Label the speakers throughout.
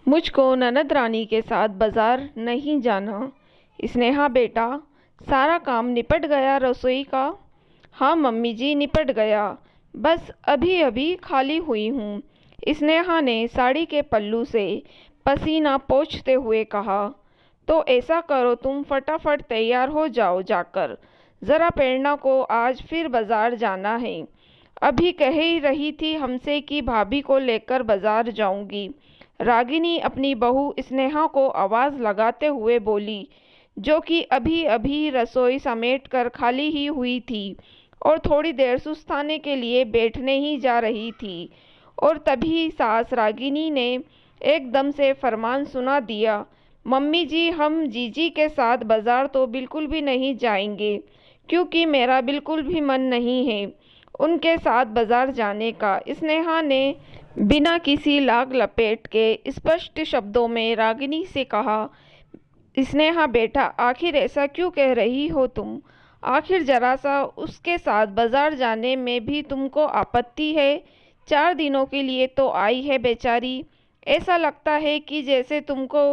Speaker 1: मुझको ननद रानी के साथ बाजार नहीं जाना। स्नेहा बेटा, सारा काम निपट गया रसोई का? हाँ मम्मी जी, निपट गया। बस अभी अभी खाली हुई हूँ। स्नेहा ने साड़ी के पल्लू से पसीना पोंछते हुए कहा। तो ऐसा करो, तुम फटाफट तैयार हो जाओ जाकर। ज़रा प्रेरणा को आज फिर बाजार जाना है। अभी कह ही रही थी हमसे कि भाभी को लेकर बाजार जाऊंगी। रागिनी अपनी बहू स्नेहा को आवाज़ लगाते हुए बोली, जो कि अभी अभी रसोई समेट कर खाली ही हुई थी और थोड़ी देर सुस्ताने के लिए बैठने ही जा रही थी। और तभी सास रागिनी ने एकदम से फरमान सुना दिया, मम्मी जी, हम जीजी के साथ बाजार तो बिल्कुल भी नहीं जाएंगे, क्योंकि मेरा बिल्कुल भी मन नहीं है उनके साथ बाजार जाने का। स्नेहा ने बिना किसी लाग लपेट के स्पष्ट शब्दों में रागिनी से कहा। स्नेहा बेटा, आखिर ऐसा क्यों कह रही हो तुम? आखिर जरा सा उसके साथ बाजार जाने में भी तुमको आपत्ति है? 4 दिनों के लिए तो आई है बेचारी। ऐसा लगता है कि जैसे तुमको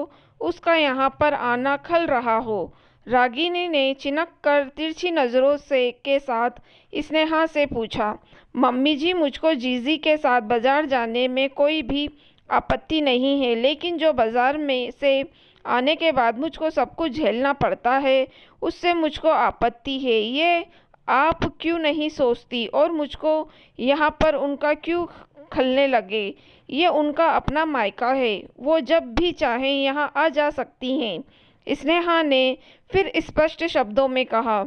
Speaker 1: उसका यहाँ पर आना खल रहा हो। रागिनी ने चिनक कर तिरछी नज़रों से के साथ स्नेहा से पूछा। मम्मी जी, मुझको जीजी के साथ बाजार जाने में कोई भी आपत्ति नहीं है, लेकिन जो बाजार में से आने के बाद मुझको सब कुछ झेलना पड़ता है, उससे मुझको आपत्ति है। ये आप क्यों नहीं सोचती और मुझको यहाँ पर उनका क्यों खलने लगे? ये उनका अपना मायका है, वो जब भी चाहें यहाँ आ जा सकती हैं। स्नेहा ने फिर स्पष्ट शब्दों में कहा।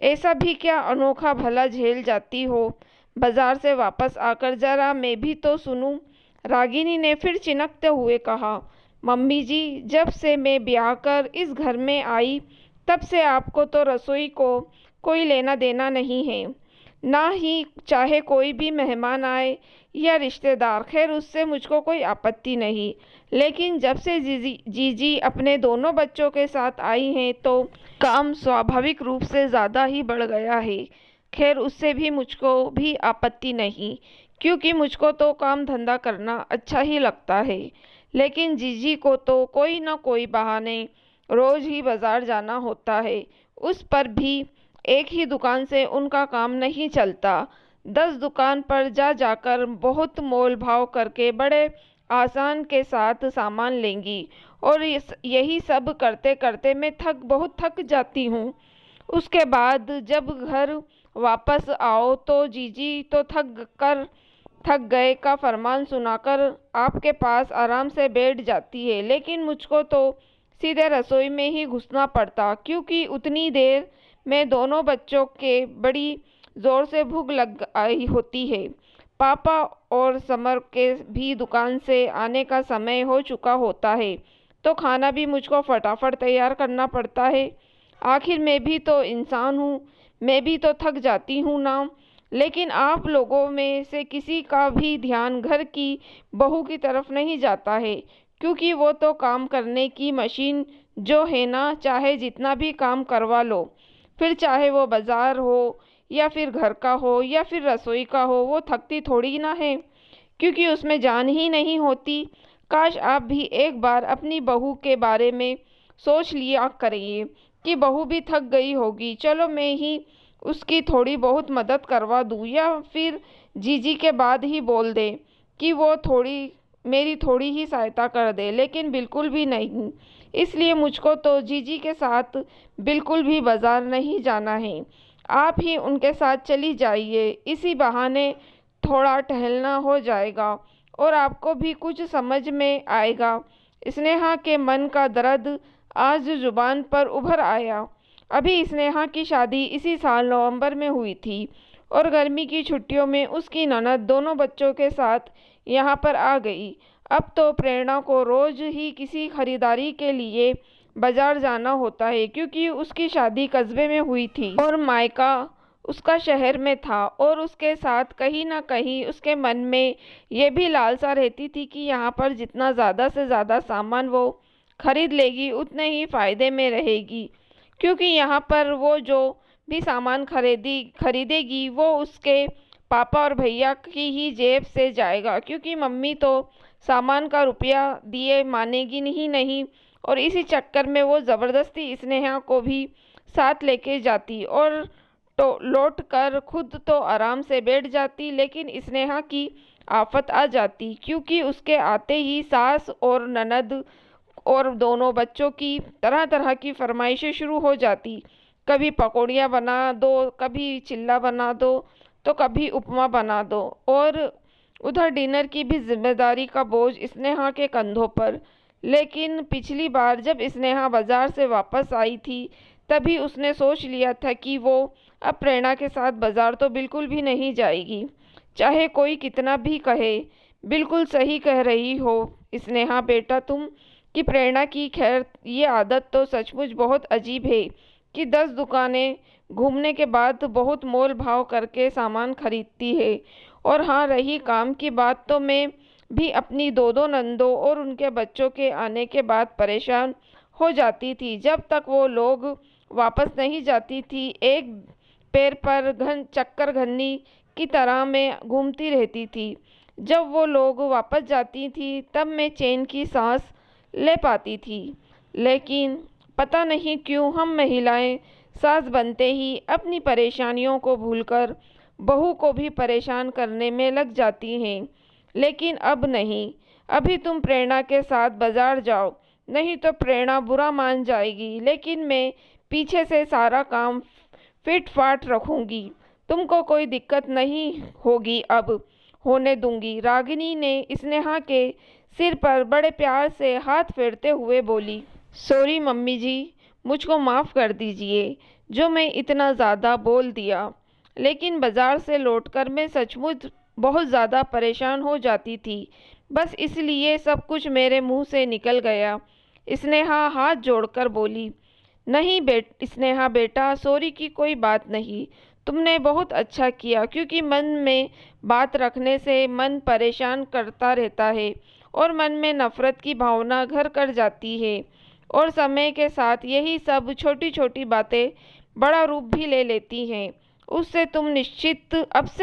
Speaker 1: ऐसा भी क्या अनोखा भला झेल जाती हो? बाजार से वापस आकर जरा मैं भी तो सुनूं। रागिनी ने फिर चिनकते हुए कहा। मम्मी जी, जब से मैं ब्याह कर इस घर में आई, तब से आपको तो रसोई को कोई लेना देना नहीं है, ना ही चाहे कोई भी मेहमान आए या रिश्तेदार। खैर, उससे मुझको कोई आपत्ति नहीं, लेकिन जब से जीजी अपने दोनों बच्चों के साथ आई हैं तो काम स्वाभाविक रूप से ज़्यादा ही बढ़ गया है। खैर, उससे भी मुझको भी आपत्ति नहीं, क्योंकि मुझको तो काम धंधा करना अच्छा ही लगता है। लेकिन जीजी को तो कोई ना कोई बहाने रोज़ ही बाजार जाना होता है। उस पर भी एक ही दुकान से उनका काम नहीं चलता। 10 दुकान पर जा जाकर बहुत मोल भाव करके बड़े आसान के साथ सामान लेंगी, और यही सब करते करते मैं बहुत थक जाती हूँ। उसके बाद जब घर वापस आओ तो जीजी तो थक गए का फरमान सुनाकर आपके पास आराम से बैठ जाती है, लेकिन मुझको तो सीधे रसोई में ही घुसना पड़ता, क्योंकि उतनी देर में दोनों बच्चों के बड़ी ज़ोर से भूख लग आई होती है। पापा और समर के भी दुकान से आने का समय हो चुका होता है, तो खाना भी मुझको फटाफट तैयार करना पड़ता है। आखिर मैं भी तो इंसान हूँ, मैं भी तो थक जाती हूँ ना। लेकिन आप लोगों में से किसी का भी ध्यान घर की बहू की तरफ नहीं जाता है, क्योंकि वो तो काम करने की मशीन जो है ना, चाहे जितना भी काम करवा लो, फिर चाहे वो बाजार हो या फिर घर का हो या फिर रसोई का हो, वो थकती थोड़ी ना है, क्योंकि उसमें जान ही नहीं होती। काश आप भी एक बार अपनी बहू के बारे में सोच लिया करिए कि बहू भी थक गई होगी। चलो, मैं ही उसकी थोड़ी बहुत मदद करवा दूँ, या फिर जीजी के बाद ही बोल दे कि वो मेरी थोड़ी ही सहायता कर दे, लेकिन बिल्कुल भी नहीं। इसलिए मुझको तो जीजी के साथ बिल्कुल भी बाजार नहीं जाना है। आप ही उनके साथ चली जाइए, इसी बहाने थोड़ा टहलना हो जाएगा और आपको भी कुछ समझ में आएगा। स्नेहा के मन का दर्द आज जुबान पर उभर आया। अभी स्नेहा की शादी इसी साल नवंबर में हुई थी और गर्मी की छुट्टियों में उसकी ननद दोनों बच्चों के साथ यहाँ पर आ गई। अब तो प्रेरणा को रोज़ ही किसी खरीदारी के लिए बाजार जाना होता है, क्योंकि उसकी शादी कस्बे में हुई थी और मायका उसका शहर में था, और उसके साथ कहीं ना कहीं उसके मन में ये भी लालसा रहती थी कि यहाँ पर जितना ज़्यादा से ज़्यादा सामान वो खरीद लेगी, उतने ही फ़ायदे में रहेगी, क्योंकि यहाँ पर वो जो भी सामान खरीदेगी वो उसके पापा और भैया की ही जेब से जाएगा, क्योंकि मम्मी तो सामान का रुपया दिए मानेगी ही नहीं, और इसी चक्कर में वो ज़बरदस्ती स्नेहा को भी साथ लेके जाती और तो लौट कर खुद तो आराम से बैठ जाती, लेकिन स्नेहा की आफत आ जाती, क्योंकि उसके आते ही सास और ननद और दोनों बच्चों की तरह तरह की फरमाइशें शुरू हो जाती। कभी पकौड़ियाँ बना दो, कभी चिल्ला बना दो, तो कभी उपमा बना दो, और उधर डिनर की भी जिम्मेदारी का बोझ स्नेहा के कंधों पर। लेकिन पिछली बार जब स्नेहा बाजार से वापस आई थी, तभी उसने सोच लिया था कि वो अब प्रेरणा के साथ बाजार तो बिल्कुल भी नहीं जाएगी, चाहे कोई कितना भी कहे। बिल्कुल सही कह रही हो स्नेहा बेटा तुम, कि प्रेरणा की खैर ये आदत तो सचमुच बहुत अजीब है कि 10 दुकानें घूमने के बाद बहुत मोल भाव करके सामान खरीदती है। और हाँ, रही काम की बात, तो मैं भी अपनी दो नंदों और उनके बच्चों के आने के बाद परेशान हो जाती थी। जब तक वो लोग वापस नहीं जाती थी, एक पैर पर चक्कर घन्नी की तरह मैं घूमती रहती थी। जब वो लोग वापस जाती थी, तब मैं चैन की सांस ले पाती थी। लेकिन पता नहीं क्यों हम महिलाएं सास बनते ही अपनी परेशानियों को भूलकर बहू को भी परेशान करने में लग जाती हैं। लेकिन अब नहीं, अभी तुम प्रेरणा के साथ बाजार जाओ, नहीं तो प्रेरणा बुरा मान जाएगी, लेकिन मैं पीछे से सारा काम फिट फाट रखूंगी, तुमको कोई दिक्कत नहीं होगी, अब होने दूंगी। रागिनी ने स्नेहा के सिर पर बड़े प्यार से हाथ फेरते हुए बोली, सॉरी मम्मी जी, मुझको माफ़ कर दीजिए जो मैं इतना ज़्यादा बोल दिया। लेकिन बाज़ार से लौटकर मैं सचमुच बहुत ज़्यादा परेशान हो जाती थी, बस इसलिए सब कुछ मेरे मुंह से निकल गया। स्नेहा हाथ जोड़कर बोली, नहीं स्नेहा बेटा, सॉरी की कोई बात नहीं, तुमने बहुत अच्छा किया, क्योंकि मन में बात रखने से मन परेशान करता रहता है और मन में नफ़रत की भावना घर कर जाती है, और समय के साथ यही सब छोटी छोटी बातें बड़ा रूप भी ले लेती हैं। अब से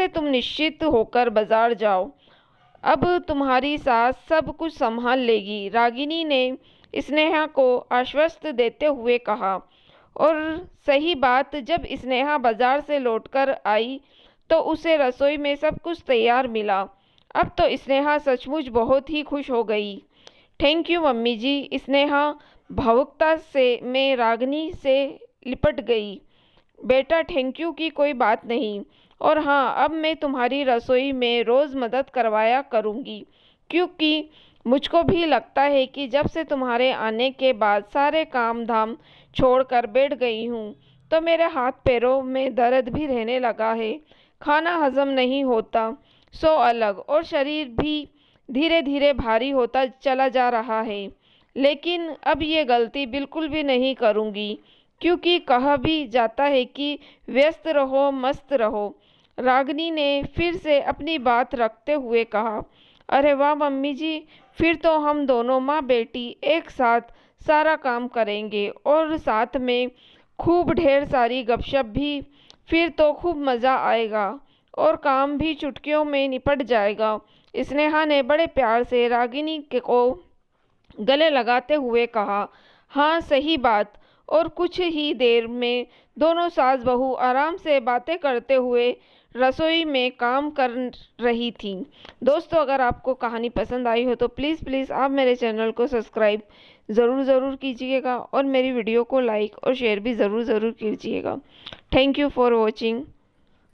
Speaker 1: तुम निश्चित होकर बाजार जाओ, अब तुम्हारी सास सब कुछ संभाल लेगी, रागिनी ने स्नेहा को आश्वस्त देते हुए कहा। और सही बात, जब स्नेहा बाजार से लौटकर आई तो उसे रसोई में सब कुछ तैयार मिला। अब तो स्नेहा सचमुच बहुत ही खुश हो गई। थैंक यू मम्मी जी, स्नेहा भावुकता से मैं रागिनी से लिपट गई। बेटा थैंक यू की कोई बात नहीं, और हाँ, अब मैं तुम्हारी रसोई में रोज़ मदद करवाया करूँगी, क्योंकि मुझको भी लगता है कि जब से तुम्हारे आने के बाद सारे काम धाम छोड़कर बैठ गई हूँ, तो मेरे हाथ पैरों में दर्द भी रहने लगा है, खाना हजम नहीं होता, सो अलग, और शरीर भी धीरे धीरे भारी होता चला जा रहा है। लेकिन अब ये गलती बिल्कुल भी नहीं करूँगी, क्योंकि कहा भी जाता है कि व्यस्त रहो मस्त रहो। रागिनी ने फिर से अपनी बात रखते हुए कहा, अरे वाह मम्मी जी, फिर तो हम दोनों माँ बेटी एक साथ सारा काम करेंगे, और साथ में खूब ढेर सारी गपशप भी, फिर तो खूब मज़ा आएगा और काम भी चुटकियों में निपट जाएगा। स्नेहा ने बड़े प्यार से रागिनी को गले लगाते हुए कहा, हाँ सही बात। और कुछ ही देर में दोनों सास बहू आराम से बातें करते हुए रसोई में काम कर रही थी। दोस्तों, अगर आपको कहानी पसंद आई हो तो प्लीज़ आप मेरे चैनल को सब्सक्राइब ज़रूर कीजिएगा, और मेरी वीडियो को लाइक और शेयर भी ज़रूर कीजिएगा। Thank you for watching.